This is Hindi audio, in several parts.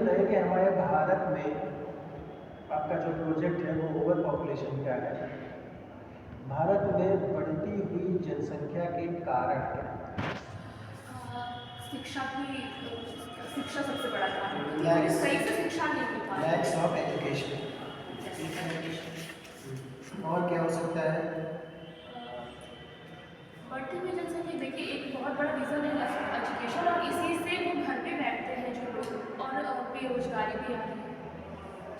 बताइए कि हमारे भारत में आपका जो प्रोजेक्ट है वो ओवर पॉपुलेशन का है। भारत में बढ़ती हुई जनसंख्या के कारण क्या है? शिक्षा की शिक्षा सबसे बड़ा कारण है। Lacks- सही से शिक्षा नहीं मिल पा रही है। Lakhs of education. और क्या हो सकता है? बढ़ती हुई जनसंख्या देखिए एक बहुत बड़ा रीज़न है एजुकेशन, और इसी से वो घर पे बैठते हैं जो लोग, और बेरोजगारी भी आती है।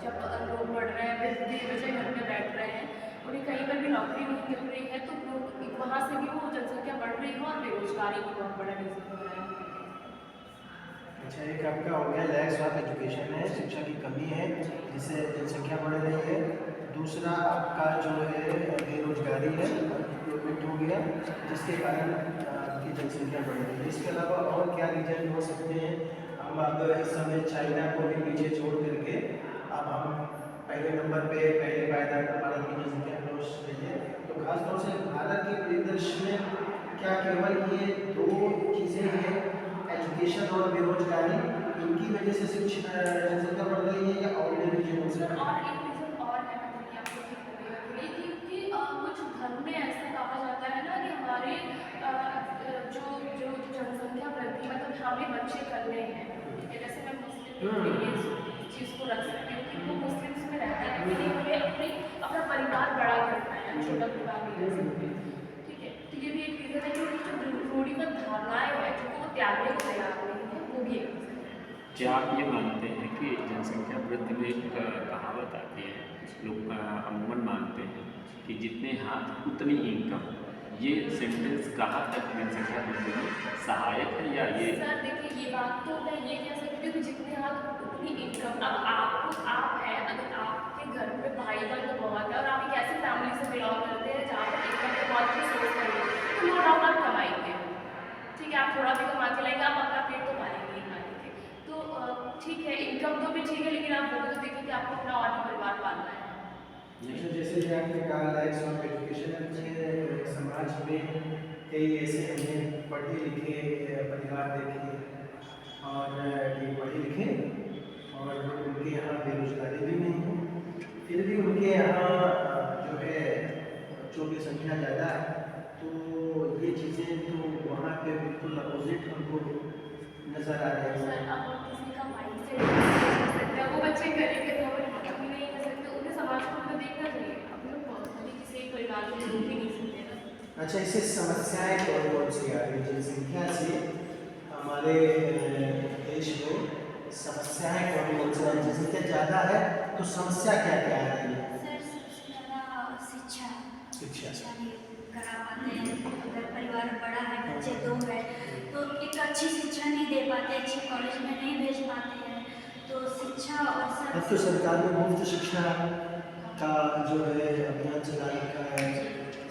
जब लोग बढ़ रहे हैं, बेवजह घर में बैठ रहे हैं, उन्हें कहीं पर भी नौकरी नहीं मिल रही है, तो लोग वहाँ से भी वो जनसंख्या बढ़ रही है, और बेरोजगारी भी बहुत बड़ा रीज़न हो रहा है। अच्छा, एक आपका हो गया लैक्स ऑफ एजुकेशन है, शिक्षा की कमी है जिससे जनसंख्या बढ़ रही है। दूसरा आपका जो है बेरोजगारी है, अनएम्प्लॉयमेंट हो गया जिसके कारण आपकी जनसंख्या बढ़ रही है। इसके अलावा और क्या रीजन हो सकते हैं? हम अब इस समय चाइना को भी पीछे छोड़ करके अब हम पहले नंबर पे पहले पायदान पर भारत की जनसंख्या पहुँच रही है। तो खासतौर से भारत के परिदृश्य में क्या केवल ये दो चीज़ें हैं, एजुकेशन और बेरोजगारी, इनकी वजह से शिक्षा जनसंख्या बढ़ रही है या और भी रीजन हो सर सकते और हैं? एक रीज़न और है, मैं देखिए आपको ठीक लगेगा कि नहीं, क्योंकि कुछ धर्म में ऐसा कहा जाता है ना कि हमारे जो जो जनसंख्या वृद्धि, मतलब हमें बच्चे करने हैं, ठीक है। जैसे मैं मुस्लिम के लिए इस चीज़ को रख सकती हूँ कि वो मुस्लिम्स में रहता है कि नहीं, हमें अपना परिवार बड़ा करना है, छोटा परिवार नहीं रह सकते, ठीक है। तो ये भी एक रीज़न है कि उनकी जो रूढ़िगत धारणाएं हैं जो वो त्यागने को तैयार नहीं है, वो भी एक रीज़न है। क्या आप ये मानते हैं कि जनसंख्या वृद्धि में एक कहावत आती है, लोग अमूमन मानते हैं कि जितने हाथ उतनी इनकम, ये सेंटेंस कहाँ तक जनसंख्या वृद्धि में सहायक है या ये? सर देखिए ये बात तो मैं ये कह सकती हूँ कि जितने हाथ उतनी इनकम। अब आप हैं, अगर आपके घर में भाई बहन बहुत है और आप एक ऐसी फैमिली से बिलोंग करते हैं जहाँ पर इनकम के बहुत अच्छी सोर्स नहीं है, तो नो डाउट आप कमाएंगे, ठीक है। आप थोड़ा भी कमा के लाएंगे, आप अपना पेट तो पालेंगे ही पालेंगे। तो ठीक है, इनकम तो भी ठीक है, लेकिन आप वो भी तो देखिए कि आपको अपना और भी परिवार पालना है। अच्छा, जैसे कि आपने कहा लैक्स ऑफ एजुकेशन, अपने समाज में कई ऐसे हमने पढ़े लिखे परिवार देखे और ये पढ़े लिखे और उनके यहाँ बेरोजगारी भी नहीं है, फिर भी उनके यहाँ जो है बच्चों की संख्या ज़्यादा है। तो ये चीज़ें तो वहाँ पे बिल्कुल अपोजिट हमको नज़र आ रही सर है। अब किसी का माइंड सेट हो सकता है, वो बच्चे करेंगे तो हम भी नहीं कर सकते, उन्हें समाज को तो देखना चाहिए। अब लोग पर्सनली किसी एक परिवार को रोक भी नहीं सकते ना। अच्छा, इससे समस्याएं कौन कौन सी आ रही है जनसंख्या से हमारे देश में? समस्याएं कौन कौन सी आ रही है? जनसंख्या ज़्यादा है तो समस्या क्या क्या आ रही है? सर सबसे ज़्यादा शिक्षा शिक्षा। शिक्षा नहीं करा पाते हैं। अगर परिवार बड़ा है, बच्चे दो है, तो एक अच्छी शिक्षा नहीं दे पाते, अच्छे कॉलेज में नहीं भेज पाते हैं। तो शिक्षा और अब तो सरकार ने मुफ्त शिक्षा का जो है अभियान चला रखा है।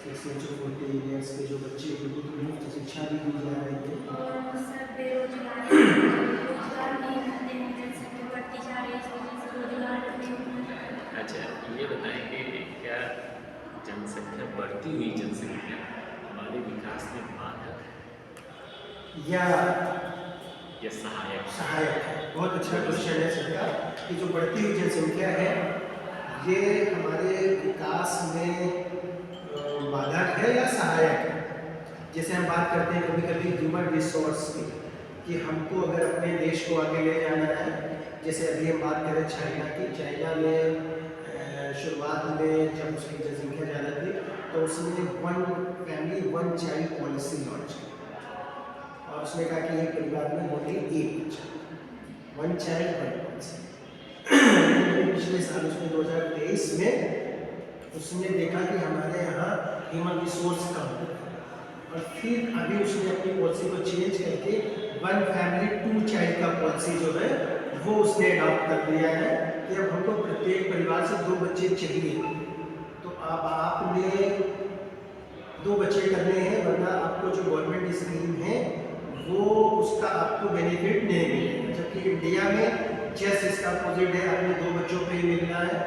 6 से 40 ईयर्स के जो बच्चे हैं उनको तो मुफ्त शिक्षा भी दी जा रही है। और सर बेरोजगारी, रोजगार नहीं मिलते हैं, जनसंख्या बढ़ती जा रही है, इस वजह से रोजगार नहीं मिलता है। अच्छा, ये बताएं कि क्या जनसंख्या, बढ़ती हुई जनसंख्या हमारे विकास में बाधक या सहायक? सहायक है। बहुत अच्छा क्वेश्चन है सरकार कि जो बढ़ती हुई जनसंख्या है ये हमारे विकास में बाधक है या सहायक है? जैसे हम बात करते हैं कभी कभी ह्यूमन रिसोर्स की कि हमको अगर अपने देश को आगे ले जाना है, जैसे अभी हम बात करें चाइना की, चाइना में शुरुआत में जब उसकी जनसंख्या ज़्यादा थी तो उसने 1 फैमिली 1 चाइल्ड पॉलिसी लॉन्च की और उसने कहा कि एक परिवार में होगी एक बच्चा, 1 चाइल्ड 1 पॉलिसी। पिछले साल उसने 2023 में उसने देखा कि हमारे यहाँ ह्यूमन रिसोर्स कम है और फिर अभी उसने अपनी पॉलिसी को चेंज करके 1 फैमिली 2 चाइल्ड का पॉलिसी जो है वो उसने अडॉप्ट कर दिया है कि अब हमको प्रत्येक परिवार से 2 बच्चे चाहिए। तो अब आपने 2 बच्चे करने हैं, वरना आपको जो गवर्नमेंट स्कीम है वो उसका आपको बेनिफिट नहीं मिलेगा। जबकि इंडिया में जैसे इसका अपोजिट है, आपने 2 बच्चों पे ही मिलना है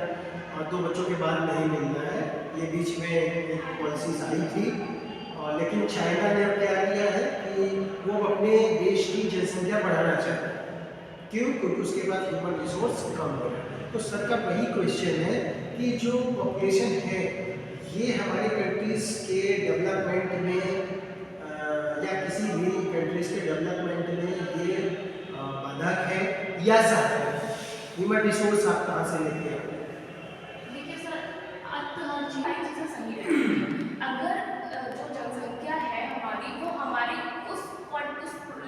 और 2 बच्चों के बाद नहीं मिलना है। ये बीच में एक पॉलिसीज आई थी और लेकिन चाइना ने अब क्या किया है कि वो अपने देश की जनसंख्या बढ़ाना चाहता है क्यों? क्योंकि उसके बाद ह्यूमन रिसोर्स कम हो रहा है। तो सर का वही क्वेश्चन है कि जो पॉपुलेशन है ये हमारे कंट्रीज़ के डेवलपमेंट में या किसी भी कंट्रीज़ के डेवलपमेंट में ये बाधक है या सहायक है? ह्यूमन रिसोर्स आप कहाँ से लेते हैं? देखिए सर, अब तो हर चीज़ें सही रहती हैं। अगर जो जनसंख्या है हमारी वो हमारी उस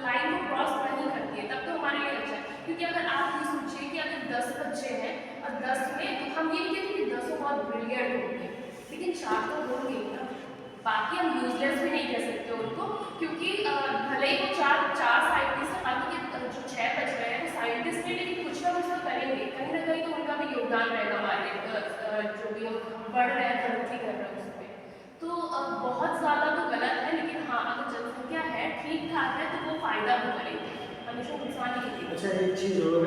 लाइन को क्रॉस नहीं करती है तब तो हमारे लिए अच्छा है। क्योंकि अगर आप ये सोचिए कि अगर 10 बच्चे हैं और 10 में तो हम ये नहीं कहते कि 10 बहुत ब्रिलियंट होंगे, लेकिन 4 तो होंगे ही ना। बाकी हम यूजलेस भी नहीं कह सकते उनको, क्योंकि भले ही वो चार साइंटिस्ट हैं, बाकी के जो 6 बच रहे हैं वो साइंटिस्ट हैं, लेकिन कुछ ना कुछ तो करेंगे, कहीं ना कहीं तो उनका भी योगदान रहेगा हमारे जो भी हम बढ़ रहे हैं, तरक्की कर रहे हैं उसमें। तो बहुत ज़्यादा तो गलत है, लेकिन हाँ अगर जनसंख्या है ठीक ठाक है तो वो फ़ायदा भी करेगी, हमेशा नुकसान ही नहीं। अच्छा, एक चीज़ और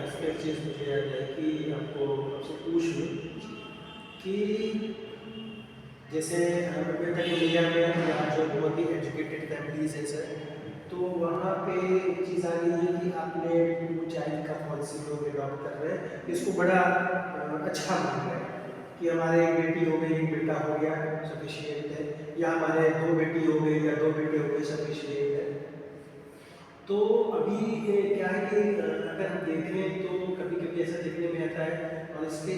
इसमें एक चीज़ मुझे याद है कि आपको आपसे पूछूं कि जैसे अमेरिका के इंडिया में या जो बहुत ही एजुकेटेड फैमिलीज है सर, तो वहाँ पे एक चीज़ आ गई है कि आपने टू चाइल्ड का पॉलिसी लोग अडॉप्ट कर रहे हैं, इसको बड़ा अच्छा मान रहे हैं कि हमारे एक बेटी हो गई, एक बेटा हो गया, सफिशियंट है, या हमारे 2 बेटी हो गई या 2 बेटे हो गए, सफिशियंट है। तो अभी क्या है कि अगर हम देखें तो कभी कभी ऐसा देखने में आता है और इसके